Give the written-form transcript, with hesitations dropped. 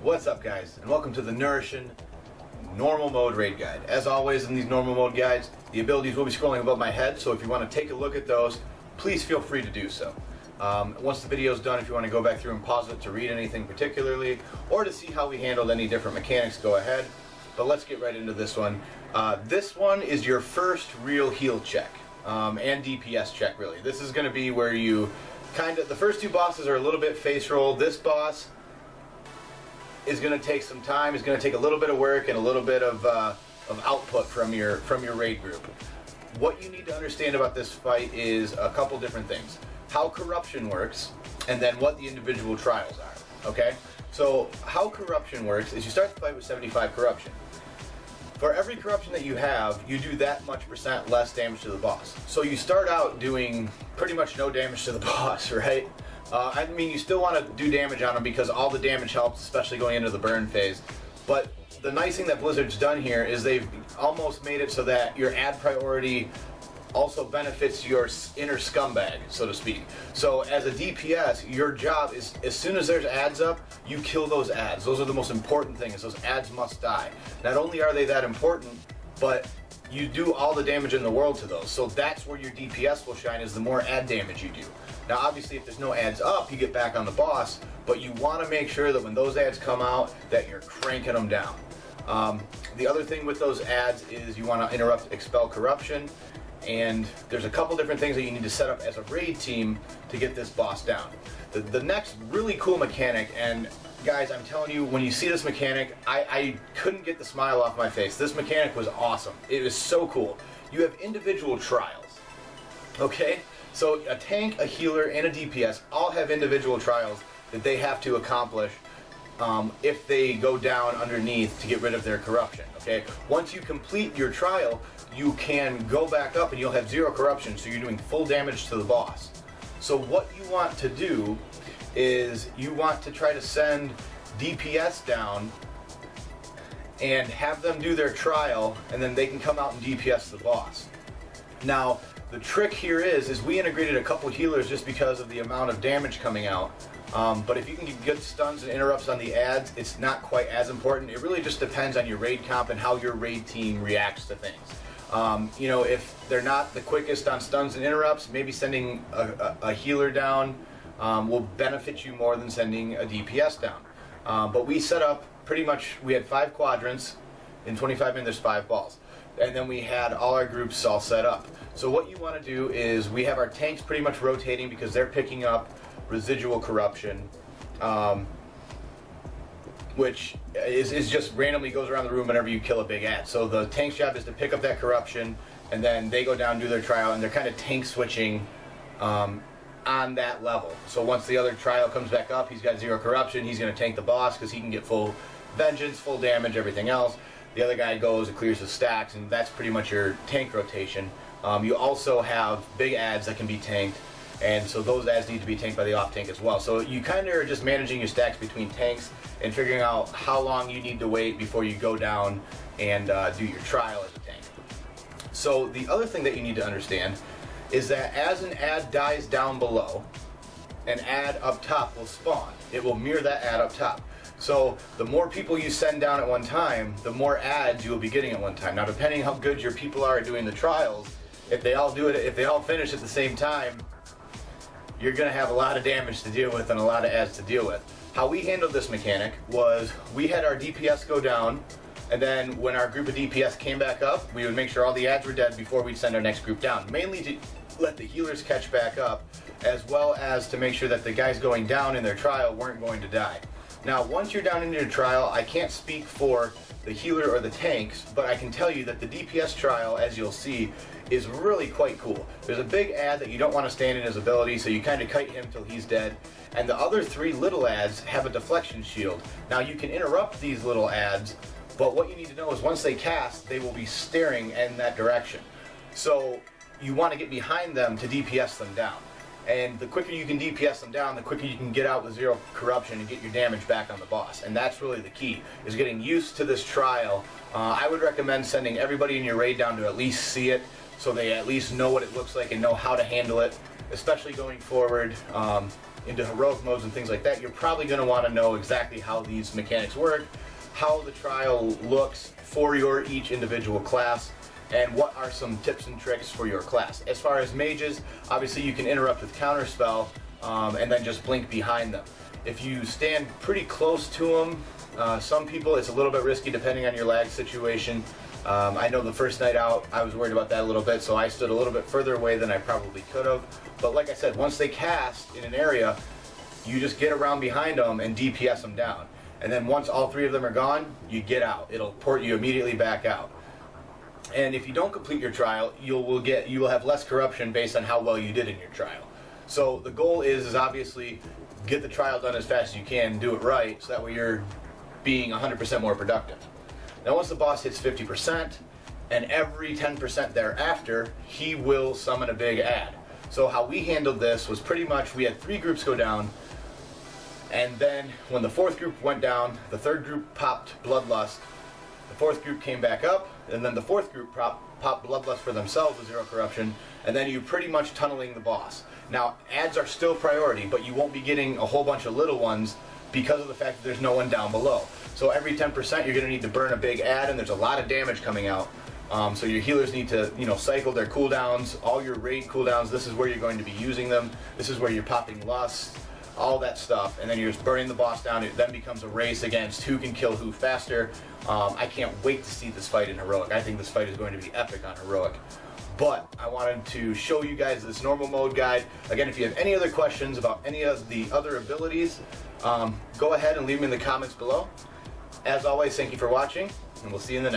What's up, guys, and welcome to the Norushen Normal Mode Raid Guide. As always in these normal mode guides, the abilities will be scrolling above my head, so if you want to take a look at those, please feel free to do so. Once the video is done, if you want to go back through and pause it to read anything particularly, or to see how we handled any different mechanics, go ahead. But let's get right into this one. This one is your first real heal check, and DPS check, really. This is going to be where you the first two bosses are a little bit face roll. This boss is going to take some time. It's going to take a little bit of work and a little bit of output from your raid group. What you need to understand about this fight is a couple different things: how corruption works, and then what the individual trials are. Okay, so how corruption works is you start the fight with 75 corruption. For every corruption that you have, you do that much % less damage to the boss. So you start out doing pretty much no damage to the boss, right? I mean, you still want to do damage on them because all the damage helps, especially going into the burn phase. But the nice thing that Blizzard's done here is they've almost made it so that your ad priority also benefits your inner scumbag, so to speak. So as a DPS, your job is, as soon as there's ads up, you kill those ads. Those are the most important things. Those ads must die. Not only are they that important, but you do all the damage in the world to those. So that's where your DPS will shine, is the more ad damage you do. Now obviously if there's no ads up, you get back on the boss, but you want to make sure that when those ads come out, that you're cranking them down. The other thing with those ads is you want to interrupt expel corruption, and there's a couple different things that you need to set up as a raid team to get this boss down. The next really cool mechanic, and guys, I'm telling you, when you see this mechanic, I couldn't get the smile off my face. This mechanic was awesome. It was so cool. You have individual trials, okay? So a tank, a healer, and a DPS all have individual trials that they have to accomplish if they go down underneath to get rid of their corruption, okay? Once you complete your trial, you can go back up and you'll have 0 corruption, so you're doing full damage to the boss. So what you want to do is you want to try to send DPS down and have them do their trial, and then they can come out and DPS the boss. Now, the trick here is we integrated a couple healers just because of the amount of damage coming out. But if you can get good stuns and interrupts on the ads, it's not quite as important. It really just depends on your raid comp and how your raid team reacts to things. You know, if they're not the quickest on stuns and interrupts, maybe sending a healer down will benefit you more than sending a DPS down. But we set up pretty much, we had 5 quadrants. In 25 minutes, there's 5 balls. And then we had all our groups all set up. So what you want to do is we have our tanks pretty much rotating because they're picking up residual corruption, which is just randomly goes around the room whenever you kill a big ad. So the tank's job is to pick up that corruption, and then they go down, do their trial, and they're kind of tank switching on that level. So once the other trial comes back up, he's got 0 corruption, he's going to tank the boss because he can get full vengeance, full damage, everything else. The other guy goes and clears the stacks, and that's pretty much your tank rotation. You also have big ads that can be tanked, and so those ads need to be tanked by the off tank as well. So you kind of are just managing your stacks between tanks and figuring out how long you need to wait before you go down and do your trial as a tank. So the other thing that you need to understand is that as an ad dies down below, an ad up top will spawn. It will mirror that ad up top. So the more people you send down at one time, the more ads you will be getting at one time. Now, depending how good your people are at doing the trials, if they all finish at the same time, you're going to have a lot of damage to deal with and a lot of ads to deal with. How we handled this mechanic was we had our DPS go down, and then when our group of DPS came back up, we would make sure all the ads were dead before we'd send our next group down, mainly to let the healers catch back up, as well as to make sure that the guys going down in their trial weren't going to die. Now, once you're down into your trial, I can't speak for the healer or the tanks, but I can tell you that the DPS trial, as you'll see, is really quite cool. There's a big ad that you don't want to stand in his ability, so you kind of kite him till he's dead. And the other 3 little ads have a deflection shield. Now, you can interrupt these little ads, but what you need to know is once they cast, they will be staring in that direction. So you want to get behind them to DPS them down. And the quicker you can DPS them down, the quicker you can get out with 0 corruption and get your damage back on the boss. And that's really the key, is getting used to this trial. I would recommend sending everybody in your raid down to at least see it, so they at least know what it looks like and know how to handle it. especially going forward into heroic modes and things like that, you're probably going to want to know exactly how these mechanics work, how the trial looks for your each individual class, and what are some tips and tricks for your class. As far as mages, obviously you can interrupt with counterspell and then just blink behind them. If you stand pretty close to them, some people it's a little bit risky depending on your lag situation. I know the first night out I was worried about that a little bit, so I stood a little bit further away than I probably could have. But like I said, once they cast in an area, you just get around behind them and DPS them down. And then once all three of them are gone, you get out. It'll port you immediately back out. And if you don't complete your trial, you will have less corruption based on how well you did in your trial. So the goal is obviously get the trial done as fast as you can, do it right, so that way you're being 100% more productive. Now once the boss hits 50%, and every 10% thereafter, he will summon a big ad. So how we handled this was pretty much we had 3 groups go down, and then when the 4th group went down, the 3rd group popped Bloodlust, the 4th group came back up, and then the 4th group popped Bloodlust for themselves with 0 corruption, and then you're pretty much tunneling the boss. Now, ads are still priority, but you won't be getting a whole bunch of little ones because of the fact that there's no one down below. So every 10% you're going to need to burn a big ad, and there's a lot of damage coming out. So your healers need to, cycle their cooldowns, all your raid cooldowns. This is where you're going to be using them. This is where you're popping lust, all that stuff, and then you're just burning the boss down. It then becomes a race against who can kill who faster. I can't wait to see this fight in heroic. I think this fight is going to be epic on heroic. But I wanted to show you guys this normal mode guide. Again, if you have any other questions about any of the other abilities, go ahead and leave them in the comments below. As always, thank you for watching, and we'll see you in the next.